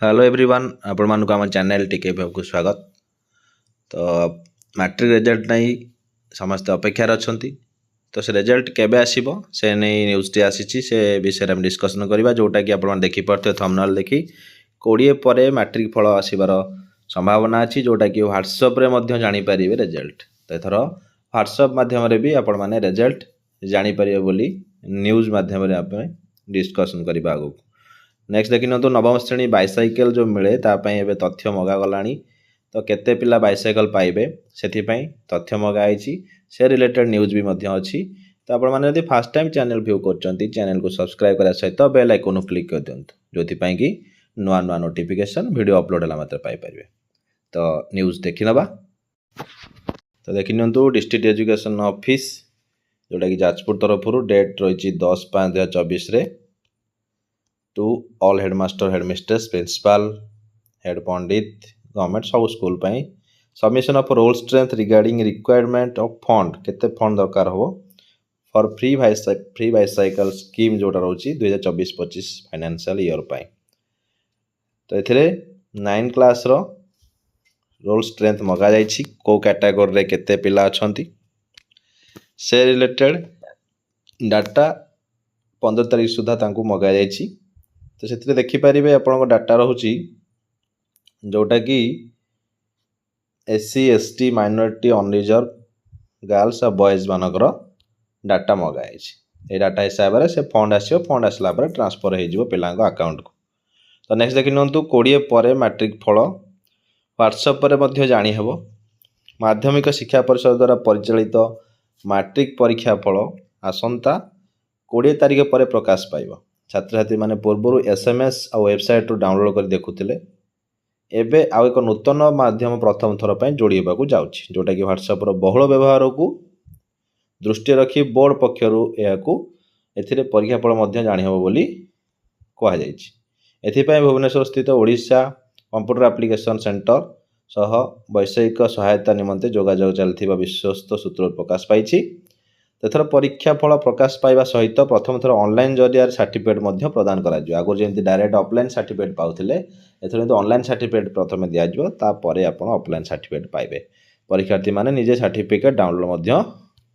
Hello everyone आपण मानक आम चैनल टिके को स्वागत। तो मैट्रिक रिजल्ट नहीं समस्त अपेक्षार अच्छा तो से रिजल्ट केबे आसीबो से नहीं न्यूज़ टी आसी से विषय में डिस्कसन करबा जोटा कि आपण देखि परथे थंबनेल देखि 20 पर मैट्रिक फल आसीबार संभावना अच्छी जोटा कि व्हाट्सएप रे मध्य जानि परिबे रिजल्ट। तो एथर व्हाट्सएप माध्यम रे भी आपण माने रिजल्ट जानि परिबे बोली न्यूज़ माध्यम रे आपण डिस्कसन करबा आगो। नेक्स्ट देखि तो नवम श्रेणी बाइसाइकेल जो मिले तापाई एबे तथ्य मगा गलानी। तो केते पिला बाइसाइकेल पाइबे सेथिपाई तथ्य मगाई से रिलेटेड न्यूज़ भी मध्य अच्छी। तो आपण माने यदि फर्स्ट टाइम चैनल व्यू करचंती चैनल को सब्सक्राइब करा सहित बेल आइकन क्लिक कर दियंतु जोथिपाई कि नुआ नुआ नोटिफिकेशन वीडियो अपलोड होला मात्र पाई परिबे। तो न्यूज़ देखि नबा। तो देखि नियंतु डिस्ट्रिक्ट एजुकेशन ऑफिस जोटा कि जाजपुर तरफ डेट रही 10/5/2024 रे to all headmaster headmistress principal head pandit government सब स्कूल पाई submission of roll strength regarding requirement of fund केते फंड दरकार हो फॉर फ्री बाइसाइकल स्कीम जोटा रोची 2024-25 फाइनेंशियल ईयर पाई। तो एथिरे 9 क्लास रो रोल स्ट्रेंथ मगा जाइछि को कैटेगरी रे केते पिला अछंती से रिलेटेड डाटा 15 तारिख सुधा तांकू मगा जाइछि। तो से देखिपारे आपण डाटा रोची जोटा कि SC ST minority unreserved girls और बॉयज मानकर डाटा मगाई ये डाटा हिसाब से फंड आसो फंड आसला ट्रांसफर हो पिला अकाउंट को। तो नेक्स्ट देखि नियंतु 20 पर मैट्रिक फल व्हाट्सएप पर जानी हेबो। माध्यमिक शिक्षा परिषद द्वारा परिचालित मैट्रिक परीक्षा फल आसंता 20 तारिख पर प्रकाश पाइबो। छात्र छात्री माने पूर्व एसएमएस और वेबसाइट रू डाउनलोड कर देखुथिले एबे आउ एक नूतन माध्यम प्रथम थर पर जोड़ीबा को जाउछि जोटा कि व्हाट्सएप रो बहुल व्यवहार को दृष्टि रखी बोर्ड पक्षरु एहाकू एथिरे परीक्षा फल मध्य जानि हेबो बोली कहा जाइछि। एथिपाई भुवनेश्वर स्थित ओडिशा कंप्यूटर एप्लिकेशन सेंटर सह वैषयिक सहायता निमंते जोगाजोग चलथिबा विश्वस्त सूत्र प्रकाश पाइछि। एथर परीक्षा फल प्रकाश पाइबा सहित प्रथम थर ऑनलाइन जरिया सर्टिफिकेट प्रदान करा जिवो। आगो जेंति डायरेक्ट ऑफलाइन सर्टिफिकेट पाउथिले एथर ऑनलाइन सर्टिफिकेट प्रथम दिया जिवो तापरे आपण ऑफलाइन सर्टिफिकेट पाइबे। परीक्षार्थी माने निजे सर्टिफिकेट डाउनलोड मध्य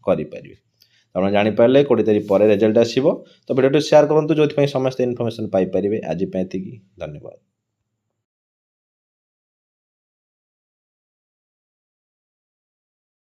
करि परिबे। आपण जानि पारले 20 तारिख पर रिजल्ट आसीबो। तो वीडियो शेयर करंतु जोथि समस्त इन्फॉर्मेशन पाइ परिबे। आज पे एतिकी धन्यवाद।